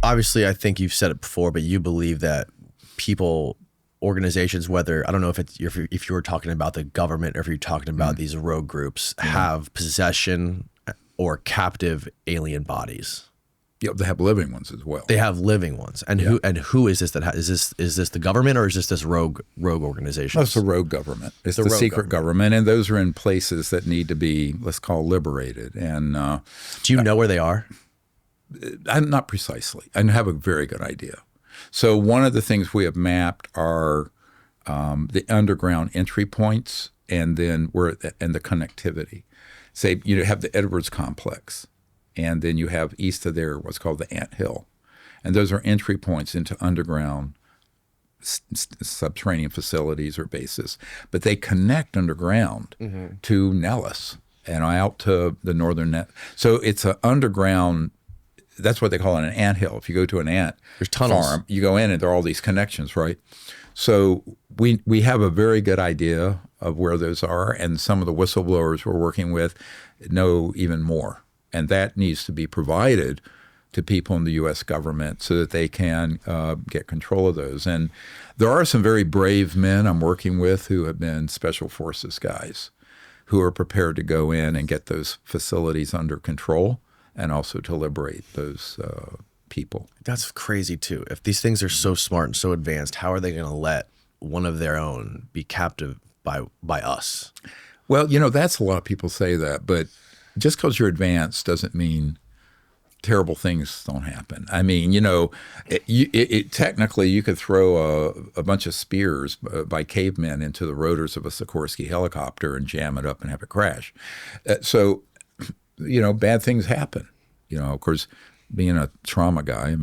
obviously, I think you've said it before, but you believe that people, organizations, whether, I don't know if it's if you were talking about the government or if you're talking about these rogue groups, have possession or captive alien bodies. Yeah, they have living ones as well. They have living ones, and who is this that is this the government, or is this rogue organization? That's the rogue government. It's the secret government, and those are in places that need to be, let's call, liberated. And do you know where they are? I'm not precisely. I have a very good idea. So one of the things we have mapped are the underground entry points, and then and the connectivity. Say you have the Edwards complex. And then you have east of there what's called the Ant Hill. And those are entry points into underground subterranean facilities or bases. But they connect underground to Nellis and out to the northern net. So it's an underground, that's what they call it, an ant hill. If you go to an ant farm, you go in and there are all these connections, right? So we have a very good idea of where those are. And some of the whistleblowers we're working with know even more. And that needs to be provided to people in the U.S. government so that they can get control of those. And there are some very brave men I'm working with who have been special forces guys who are prepared to go in and get those facilities under control and also to liberate those people. That's crazy, too. If these things are so smart and so advanced, how are they going to let one of their own be captive by us? Well, that's a lot of people say that, but just because you're advanced doesn't mean terrible things don't happen. I mean, technically you could throw a bunch of spears by cavemen into the rotors of a Sikorsky helicopter and jam it up and have it crash. So, bad things happen. Of course, being a trauma guy,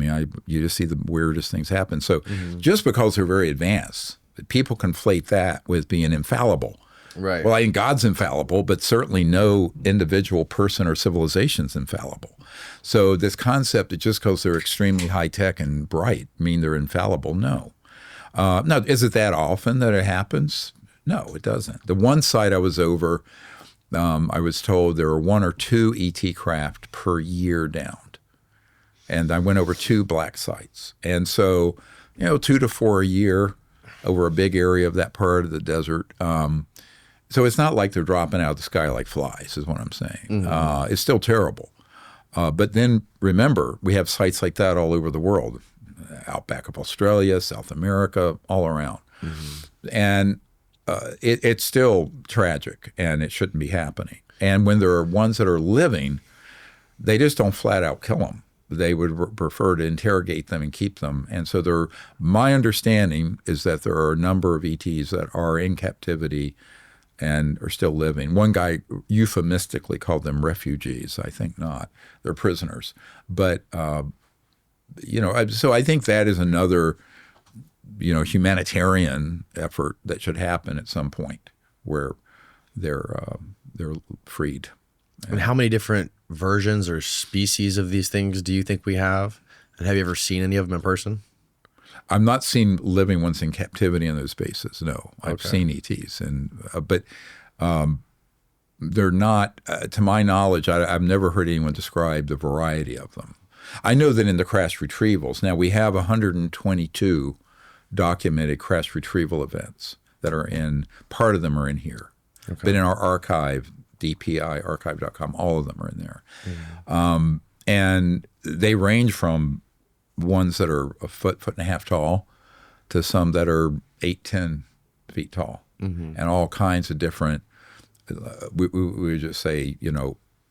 you just see the weirdest things happen. So just because they're very advanced, people conflate that with being infallible. Right. Well, I think God's infallible, but certainly no individual person or civilization's infallible. So this concept that just because they're extremely high tech and bright mean they're infallible, no. Now, is it that often that it happens? No, it doesn't. The one site I was over, I was told there were 1 or 2 ET craft per year downed, and I went over 2 black sites, and so 2 to 4 a year over a big area of that part of the desert. So it's not like they're dropping out of the sky like flies, is what I'm saying. It's still terrible. But then remember, we have sites like that all over the world, outback of Australia, South America, all around. And it's still tragic, and it shouldn't be happening. And when there are ones that are living, they just don't flat out kill them. They would prefer to interrogate them and keep them. And so my understanding is that there are a number of ETs that are in captivity and are still living. One guy euphemistically called them refugees. I think not. They're prisoners. But, so I think that is another, humanitarian effort that should happen at some point where they're freed. And how many different versions or species of these things do you think we have? And have you ever seen any of them in person? I've not seen living ones in captivity in those bases. No, I've seen ETs, but they're not. To my knowledge, I've never heard anyone describe the variety of them. I know that in the crash retrievals, now we have 122 documented crash retrieval events that are in. Part of them are in here, but in our archive, dpiarchive.com, all of them are in there, and they range from ones that are a foot and a half tall to some that are 8-10 feet tall, and all kinds of different, we would just say,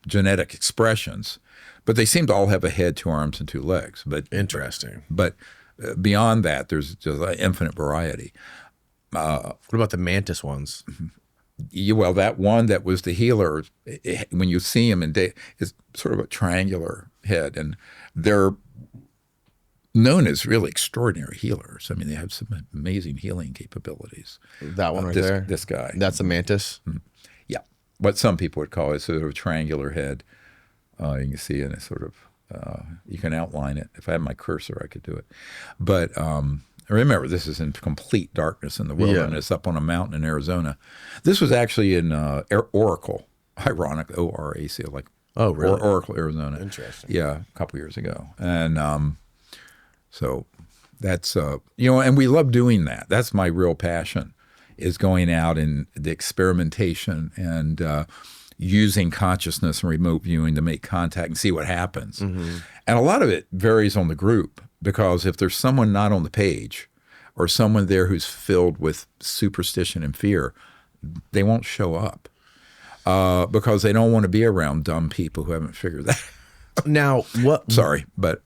genetic expressions, but they seem to all have a head, 2 arms, and 2 legs. But interesting. But beyond that, there's just an infinite variety. What about the mantis ones? Well, that one that was the healer, when you see him is sort of a triangular head, and they're known as really extraordinary healers. I mean, they have some amazing healing capabilities. That one there? This guy. That's a mantis? Yeah. What some people would call it sort of a triangular head. You can see in a sort of, you can outline it. If I had my cursor, I could do it. But remember, this is in complete darkness in the wilderness up on a mountain in Arizona. This was actually in Oracle, ironic, O-R-A-C, like oh, really? Oracle, Arizona. Interesting. Yeah, a couple years ago. And So that's, and we love doing that. That's my real passion, is going out and the experimentation and using consciousness and remote viewing to make contact and see what happens. And a lot of it varies on the group, because if there's someone not on the page or someone there who's filled with superstition and fear, they won't show up because they don't want to be around dumb people who haven't figured that out. Now, what? Sorry, but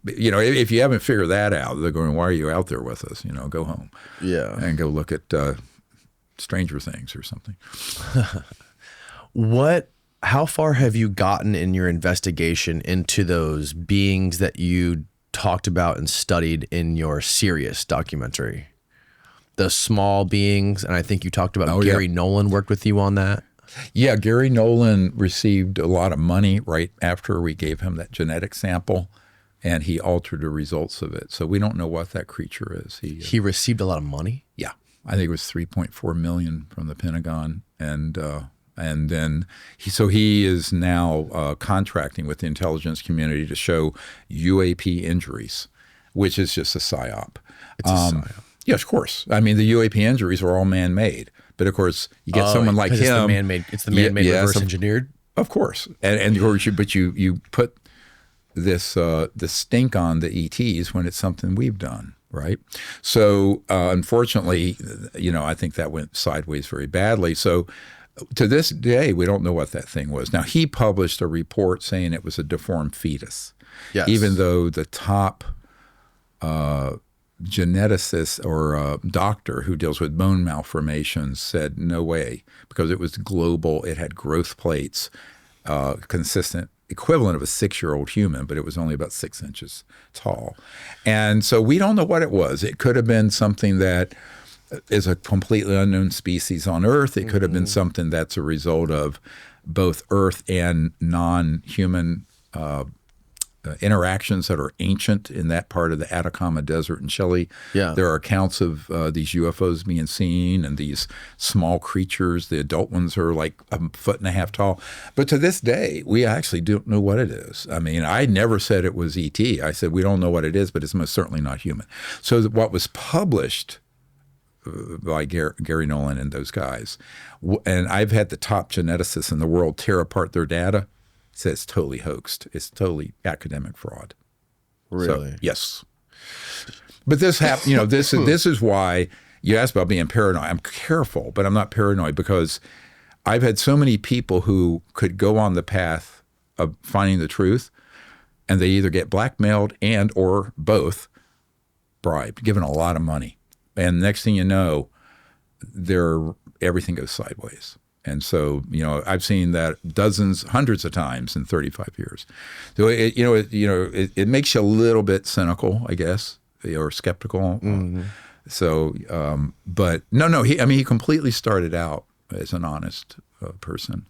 if you haven't figured that out, they're going, "Why are you out there with us? Go home, and go look at Stranger Things or something." How far have you gotten in your investigation into those beings that you talked about and studied in your Sirius documentary? The small beings, and I think you talked about Gary Nolan worked with you on that. Yeah, Gary Nolan received a lot of money right after we gave him that genetic sample, and he altered the results of it. So we don't know what that creature is. He received a lot of money? Yeah. I think it was $3.4 million from the Pentagon, and then he is now contracting with the intelligence community to show UAP injuries, which is just a psyop. It's a psyop. Yes, of course. I mean, the UAP injuries are all man-made, but of course, you get someone like him. It's the man-made reverse engineered. Of course, and of course, but you put this the stink on the ETs when it's something we've done. Right. So unfortunately, I think that went sideways very badly. So to this day, we don't know what that thing was. Now, he published a report saying it was a deformed fetus, even though the top geneticist or doctor who deals with bone malformations said no way, because it was global. It had growth plates, consistent, equivalent of a 6-year-old human, but it was only about 6 inches tall. And so we don't know what it was. It could have been something that is a completely unknown species on Earth. It could have been something that's a result of both Earth and non-human interactions that are ancient in that part of the Atacama Desert in Chile. Yeah. There are accounts of these UFOs being seen, and these small creatures. The adult ones are like 1.5 feet tall. But to this day, we actually don't know what it is. I mean, I never said it was ET. I said we don't know what it is, but it's most certainly not human. So what was published by Gary Nolan and those guys, and I've had the top geneticists in the world tear apart their data, says it's totally hoaxed. It's totally academic fraud. Really? So, yes. But this happened. This is why you asked about being paranoid. I'm careful, but I'm not paranoid, because I've had so many people who could go on the path of finding the truth, and they either get blackmailed and or both bribed, given a lot of money, and next thing you know, everything goes sideways. And so, I've seen that dozens, hundreds of times in 35 years. So it makes you a little bit cynical, I guess, or skeptical. So, but no, he completely started out as an honest person.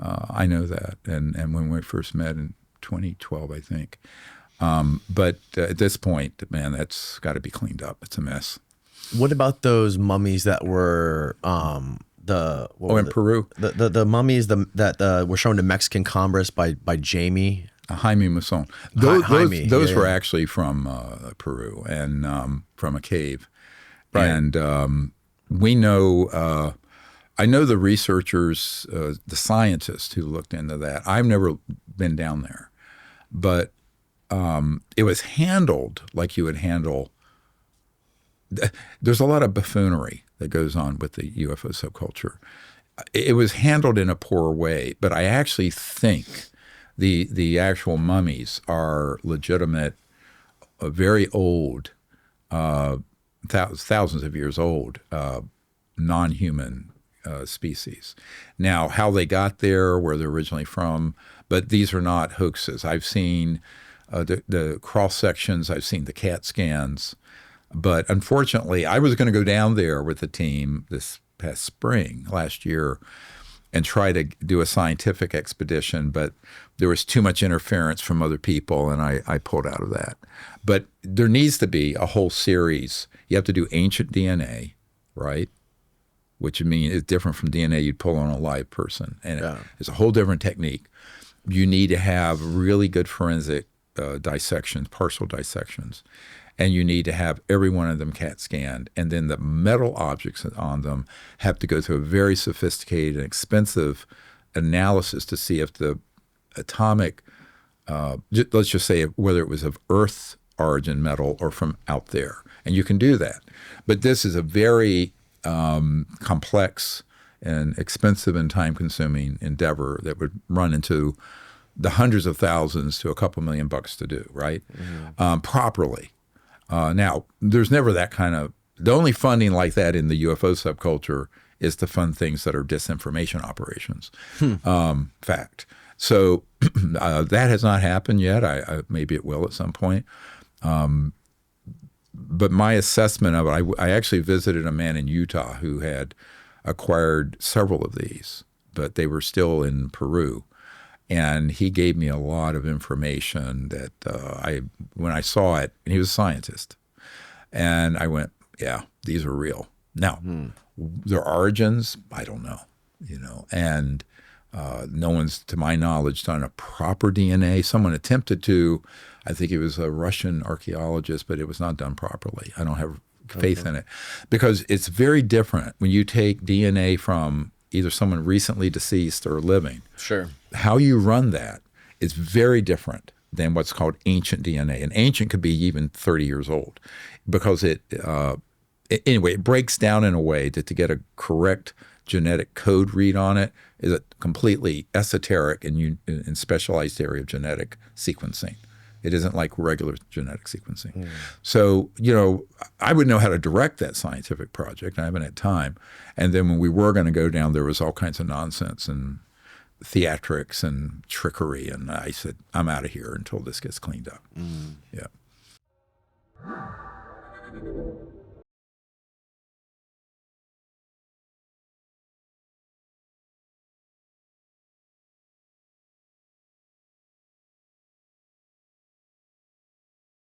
I know that, and when we first met in 2012, I think. But at this point, man, that's got to be cleaned up. It's a mess. What about those mummies that were? In Peru, the mummies that were shown to Mexican Congress by Jamie Jaime Maussan. Those were actually from Peru and from a cave, right. And we know. I know the researchers, the scientists who looked into that. I've never been down there, but it was handled like you would handle. There's a lot of buffoonery that goes on with the UFO subculture. It was handled in a poor way, but I actually think the actual mummies are legitimate, very old, thousands of years old, non-human species. Now, how they got there, where they're originally from, but these are not hoaxes. I've seen the cross sections. I've seen the CAT scans. But unfortunately, I was going to go down there with the team this past spring, last year, and try to do a scientific expedition, but there was too much interference from other people, and I pulled out of that. But there needs to be a whole series. You have to do ancient DNA, right? Which is different from DNA you'd pull on a live person. And it's a whole different technique. You need to have really good forensic dissections, partial dissections, and you need to have every one of them CAT scanned, and then the metal objects on them have to go through a very sophisticated and expensive analysis to see if the atomic, let's just say whether it was of Earth origin metal or from out there. And you can do that. But this is a very complex and expensive and time-consuming endeavor that would run into the hundreds of thousands to a couple $1,000,000 to do, right? Properly. Now, there's never that kind of – the only funding like that in the UFO subculture is to fund things that are disinformation operations. Fact. So that has not happened yet. Maybe it will at some point. But my assessment of it, I actually visited a man in Utah who had acquired several of these, but they were still in Peru. And he gave me a lot of information that when I saw it, and he was a scientist, and I went, yeah, these are real. Now, their origins, I don't know, and no one's, to my knowledge, done a proper DNA. Someone attempted to, I think it was a Russian archaeologist, but it was not done properly. I don't have faith in it because it's very different when you take DNA from either someone recently deceased or living. Sure. How you run that is very different than what's called ancient DNA. And ancient could be even 30 years old because anyway, it breaks down in a way that to get a correct genetic code read on it is a completely esoteric and specialized area of genetic sequencing. It isn't like regular genetic sequencing. So, I would know how to direct that scientific project. I haven't had time. And then when we were going to go down, there was all kinds of nonsense and theatrics and trickery. And I said, I'm out of here until this gets cleaned up. Yeah.